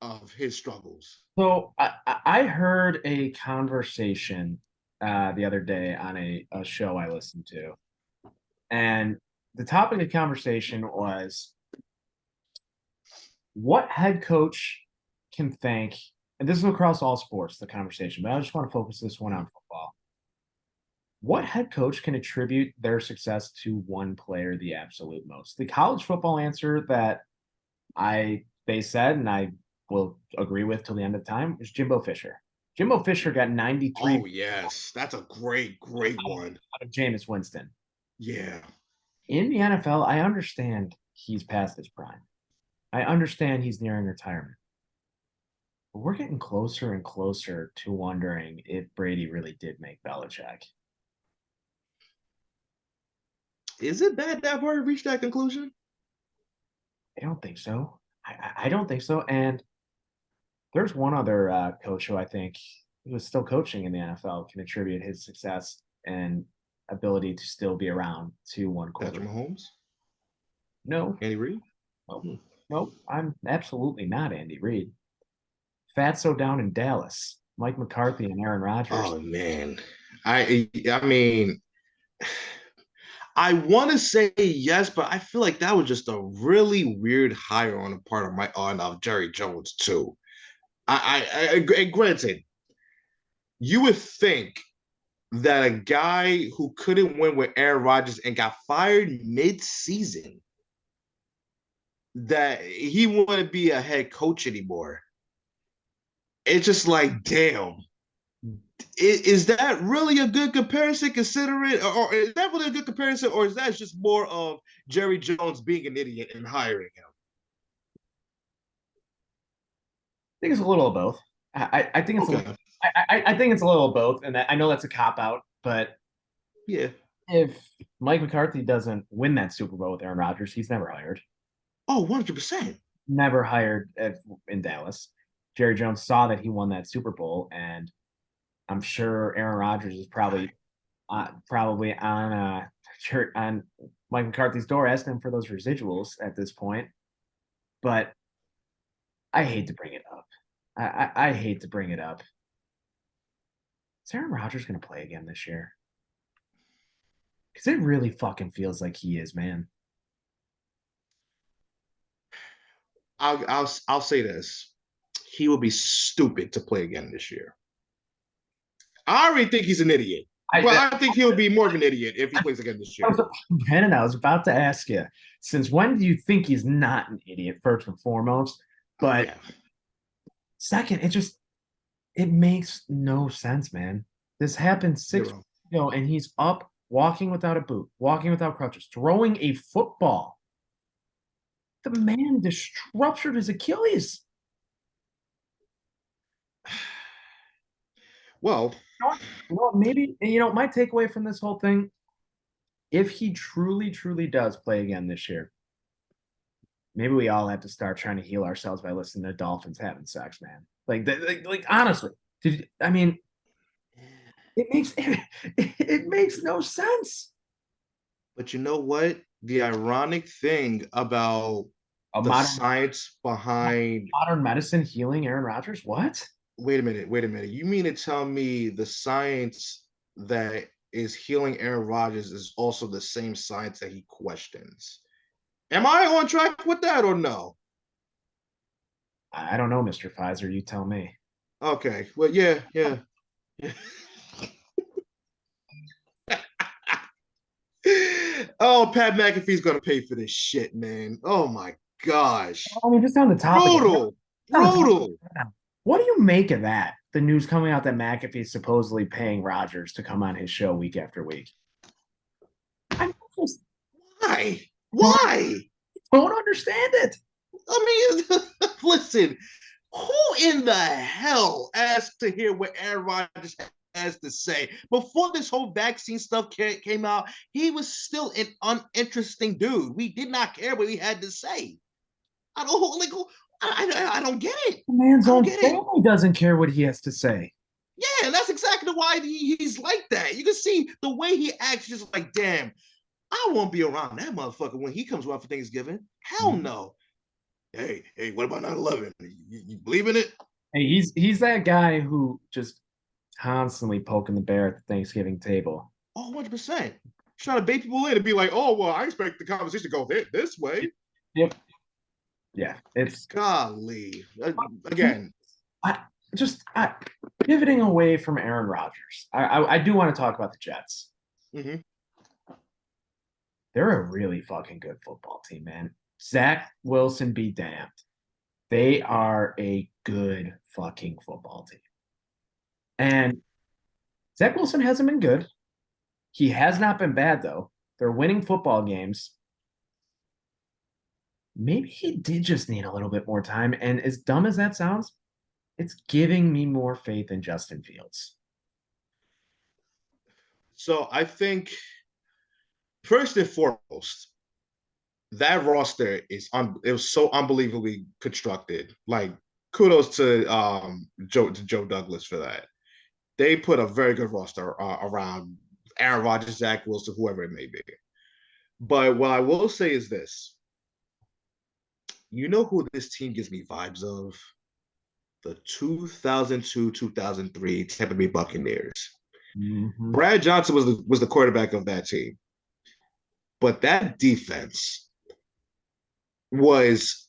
of his struggles. So I heard a conversation the other day on a show I listened to, and the topic of the conversation was what head coach can thank, and this is across all sports, the conversation, but I just want to focus this one on football. What head coach can attribute their success to one player the absolute most? The college football answer that they said, and I will agree with till the end of time, is Jimbo Fisher. Jimbo Fisher got 93 Oh yes, that's a great one. out of Jameis Winston. Yeah. In the NFL, I understand he's past his prime. I understand he's nearing retirement. But we're getting closer and closer to wondering if Brady really did make Belichick. Is it bad that I've already reached that conclusion? I don't think so. I don't think so. And there's one other coach who I think who is still coaching in the NFL can attribute his success and ability to still be around to one Patrick quarter. Mahomes? No, Andy Reid? no, Hmm. no, I'm absolutely not Andy Reid. Fatso down in Dallas, Mike McCarthy and Aaron Rodgers. Oh man. I mean, I want to say yes, but I feel like that was just a really weird hire on the part of my on of Jerry Jones too. And granted, you would think that a guy who couldn't win with Aaron Rodgers and got fired mid-season, that he wouldn't be a head coach anymore. It's just like, damn, is that really a good comparison considering, or is that really a good comparison, or is that just more of Jerry Jones being an idiot and hiring him? I think it's a little of both. I think it's a little, Okay. I think it's a little of both, and I know that's a cop out, but Yeah. if Mike McCarthy doesn't win that Super Bowl with Aaron Rodgers, he's never hired. Oh, 100%. Never hired in Dallas. Jerry Jones saw that he won that Super Bowl, and I'm sure Aaron Rodgers is probably on Mike McCarthy's door asking him for those residuals at this point. But I hate to bring it up. I hate to bring it up. Is Aaron Rodgers going to play again this year? Because it really fucking feels like he is, man. I'll say this. He will be stupid to play again this year. I already think he's an idiot. But I, I think he'll be more of an idiot if he plays again this I year. was, Brandon, I was about to ask you, since when do you think he's not an idiot, first and foremost? But Yeah. second, it makes no sense, man. This happened 6 Zero. weeks ago, and he's up walking without a boot, walking without crutches, throwing a football. The man just ruptured his Achilles. Well, Maybe my takeaway from this whole thing, if he truly, truly does play again this year, maybe we all have to start trying to heal ourselves by listening to dolphins having sex, man. Like honestly, I mean, it makes no sense. but you know what? The ironic thing about A the modern science behind modern medicine healing Aaron Rodgers? What? wait a minute. You mean to tell me the science that is healing Aaron Rodgers is also the same science that he questions? Am I on track with that or no? I don't know, Mr. Pfizer. You tell me. Okay. Well, yeah, yeah. Oh, Pat McAfee's gonna pay for this shit, man. Oh my gosh. I mean, just on the topic of Brutal. on the topic Brutal. what do you make of that? The news coming out that McAfee's supposedly paying Rodgers to come on his show week after week. I just Why? don't, Why? don't understand it. I mean, listen, who in the hell asked to hear what Aaron Rodgers has to say? Before this whole vaccine stuff came out, he was still an uninteresting dude. We did not care what he had to say. I don't like. I don't get it. The man's I don't own get it. family doesn't care what he has to say. Yeah, and that's exactly why he's like that. You can see the way he acts, just like, damn, I won't be around that motherfucker when he comes around for Thanksgiving. Hell no. Hey, what about 9/11? You believe in it? Hey, he's that guy who just constantly poking the bear at the Thanksgiving table. Oh, 100%. Trying to bait people in and be like, oh, well, I expect the conversation to go this way. Yep. Yeah. It's Golly. Again, I, I pivoting away from Aaron Rodgers. I do want to talk about the Jets. mhm. They're a really fucking good football team, man. Zach Wilson be damned. They are a good fucking football team. And Zach Wilson hasn't been good. He has not been bad, though. They're winning football games. Maybe he did just need a little bit more time. And as dumb as that sounds, it's giving me more faith in Justin Fields. So I think first and foremost, that roster it was so unbelievably constructed. Like kudos to Joe Douglas for that. They put a very good roster around Aaron Rodgers, Zach Wilson, whoever it may be. But what I will say is this: you know who this team gives me vibes of? The 2002-2003 Tampa Bay Buccaneers. Mm-hmm. Brad Johnson was the quarterback of that team, but that defense was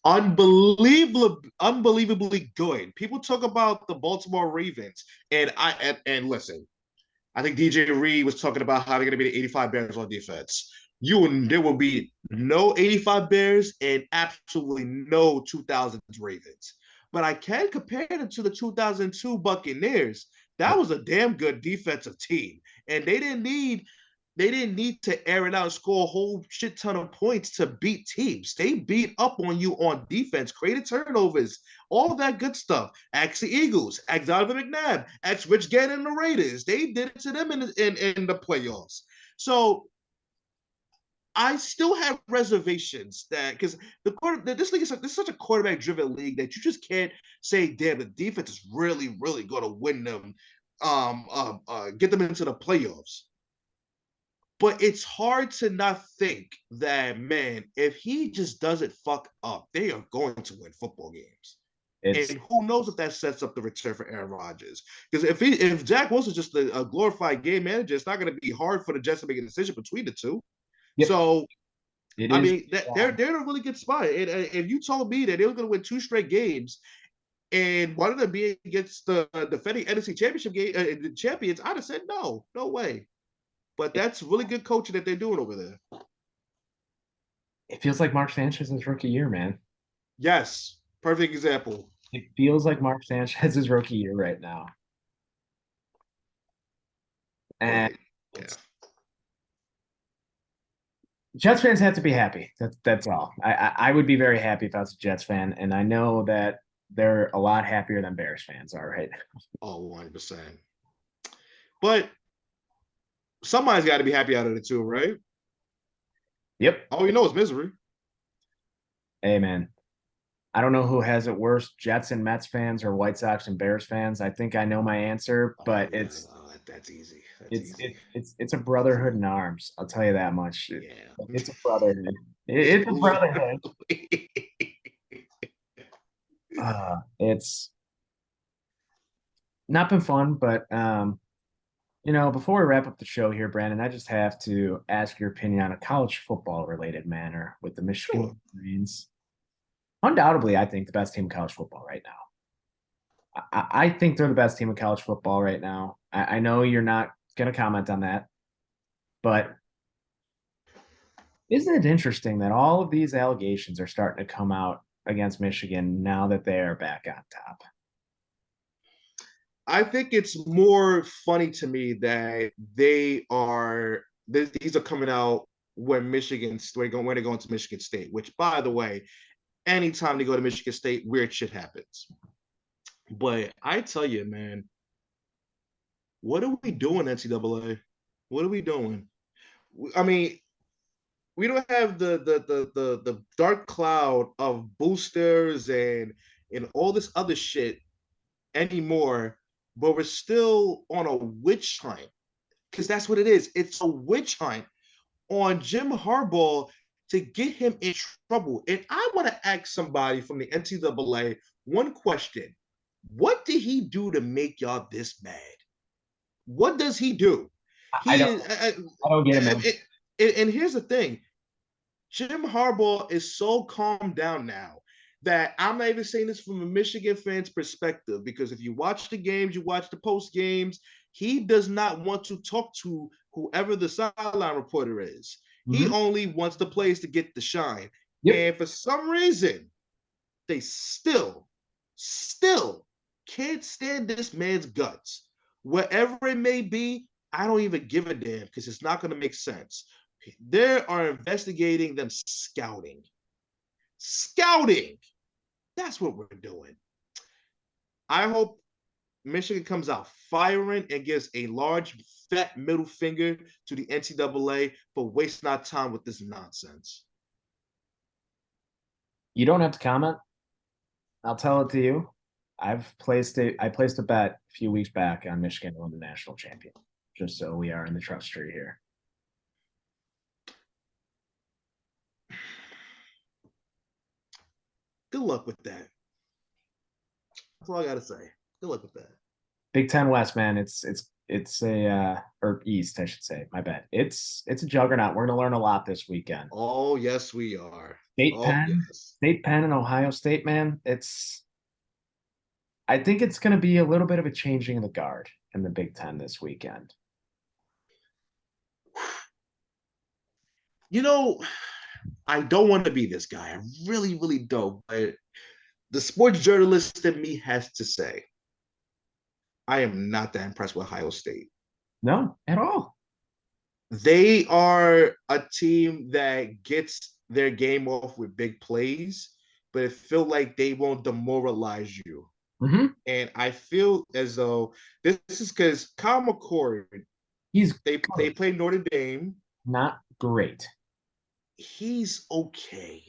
unbelievably good. People talk about the Baltimore Ravens, and listen, I think DJ Reed was talking about how they're going to be the 85 Bears on defense. There will be no 85 Bears and absolutely no 2000s Ravens. But I can compare them to the 2002 Buccaneers. That was a damn good defensive team, and they didn't need to air it out and score a whole shit ton of points to beat teams. They beat up on you on defense, created turnovers, all that good stuff. Ask the Eagles, ask Donovan McNabb, ask Rich Gannon and the Raiders. They did it to them in the playoffs. So I still have reservations that because this league is such a quarterback driven league that you just can't say, damn, the defense is really, really going to win them, get them into the playoffs. But it's hard to not think that, man, if he just doesn't fuck up, they are going to win football games. It's And who knows if that sets up the return for Aaron Rodgers? Because if Jack Wilson's just a glorified game manager, it's not going to be hard for the Jets to make a decision between the two. yep, So it I is. mean, they're in a really good spot. And if you told me that they were going to win two straight games, and one of them being against the defending NFC Championship game, the champions, I'd have said no, no way. But that's really good coaching that they're doing over there. It feels like Mark Sanchez's rookie year, man. Yes, perfect example. It feels like Mark Sanchez's rookie year right now. And Yeah. Jets fans have to be happy. That's all. I would be very happy if I was a Jets fan, and I know that they're a lot happier than Bears fans are right now. Oh, 100%. But somebody's got to be happy out of the two, right? Yep. All you know is misery. Hey, man. I don't know who has it worse, Jets and Mets fans or White Sox and Bears fans. I think I know my answer, but That's easy. That's it's easy. it's a brotherhood in arms. I'll tell you that much. Yeah. It's a brotherhood. It's a brotherhood. It's not been fun, but before we wrap up the show here, Brandon, I just have to ask your opinion on a college football related manner with the Michigan Sure. Wolverines. Undoubtedly, I think the best team in college football right now. I think they're the best team in college football right now. I know you're not going to comment on that, but isn't it interesting that all of these allegations are starting to come out against Michigan now that they are back on top? I think it's more funny to me that these are coming out when when they go into Michigan State, which by the way, anytime they go to Michigan State, weird shit happens. But I tell you, man, what are we doing, NCAA? What are we doing? I mean, we don't have the dark cloud of boosters and all this other shit anymore, but we're still on a witch hunt because that's what it is. It's a witch hunt on Jim Harbaugh to get him in trouble. And I want to ask somebody from the NCAA one question. What did he do to make y'all this mad? What does he do? I He don't is, I don't get it, man. and here's the thing: Jim Harbaugh is so calmed down now that I'm not even saying this from a Michigan fan's perspective, because if you watch the games, you watch the post games, he does not want to talk to whoever the sideline reporter is. He Mm-hmm. only wants the players to get the shine. Yep. And for some reason, they still can't stand this man's guts. Whatever it may be, I don't even give a damn because it's not going to make sense. They are investigating them scouting. Scouting. That's what we're doing. I hope Michigan comes out firing and gives a large, fat middle finger to the NCAA for wasting our time with this nonsense. You don't have to comment. I'll tell it to you. I placed a bet a few weeks back on Michigan to win the national champion. Just so we are in the trust tree here. Good luck with that. That's all I gotta say. Good luck with that. Big Ten West, man. It's a or East, I should say. My bad. It's a juggernaut. We're gonna learn a lot this weekend. Oh yes, we are. State Oh Penn, yes. State Penn, and Ohio State, man. I think it's gonna be a little bit of a changing of the guard in the Big Ten this weekend. You know, I don't want to be this guy. I really, really don't. But the sports journalist in me has to say, I am not that impressed with Ohio State. No, at all. They are a team that gets their game off with big plays, but it feels like they won't demoralize you. Mm-hmm. And I feel as though this is because Kyle McCord, He's they play Notre Dame. not great. He's okay.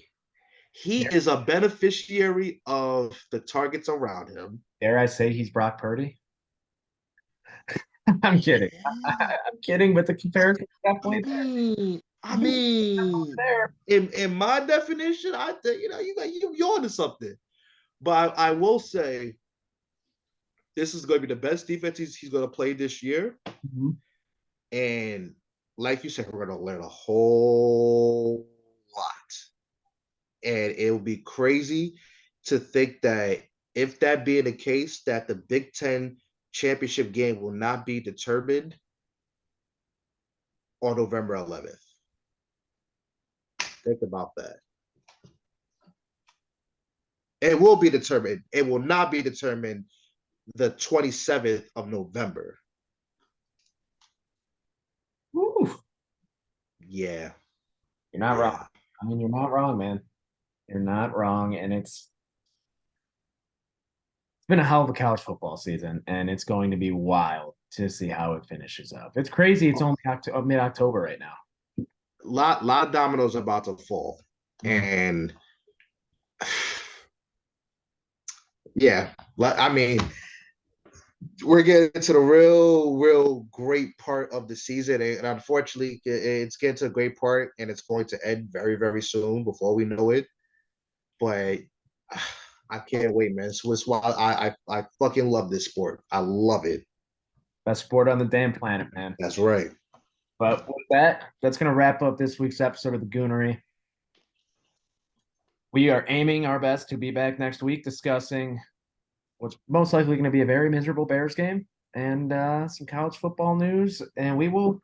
He is a beneficiary of the targets around him. Dare I say he's Brock Purdy? I'm kidding. Yeah. I'm kidding, but the comparison is I definitely mean, I there. mean, There. in my definition, I think you onto something. But I will say this is going to be the best defense he's going to play this year. Mm-hmm. And like you said, we're going to learn a whole lot. And it will be crazy to think that if that being the case, that the Big Ten championship game will not be determined on November 11th. Think about that. It will be determined. It will not be determined the 27th of November. Woo. Yeah. You're not wrong. I mean, you're not wrong, man. You're not wrong. And it's been a hell of a college football season, and it's going to be wild to see how it finishes up. It's crazy. It's only mid-October right now. Lot of dominoes about to fall. And yeah, I mean, we're getting to the real great part of the season, and unfortunately, it's getting to a great part, and it's going to end very, very soon before we know it. But I can't wait, man. So it's why I fucking love this sport. I love it. Best sport on the damn planet, man. That's right. But with that, that's going to wrap up this week's episode of the Goonery. We are aiming our best to be back next week discussing what's most likely going to be a very miserable Bears game and some college football news. And we'll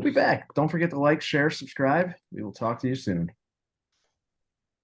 be back. Don't forget to like, share, subscribe. We will talk to you soon.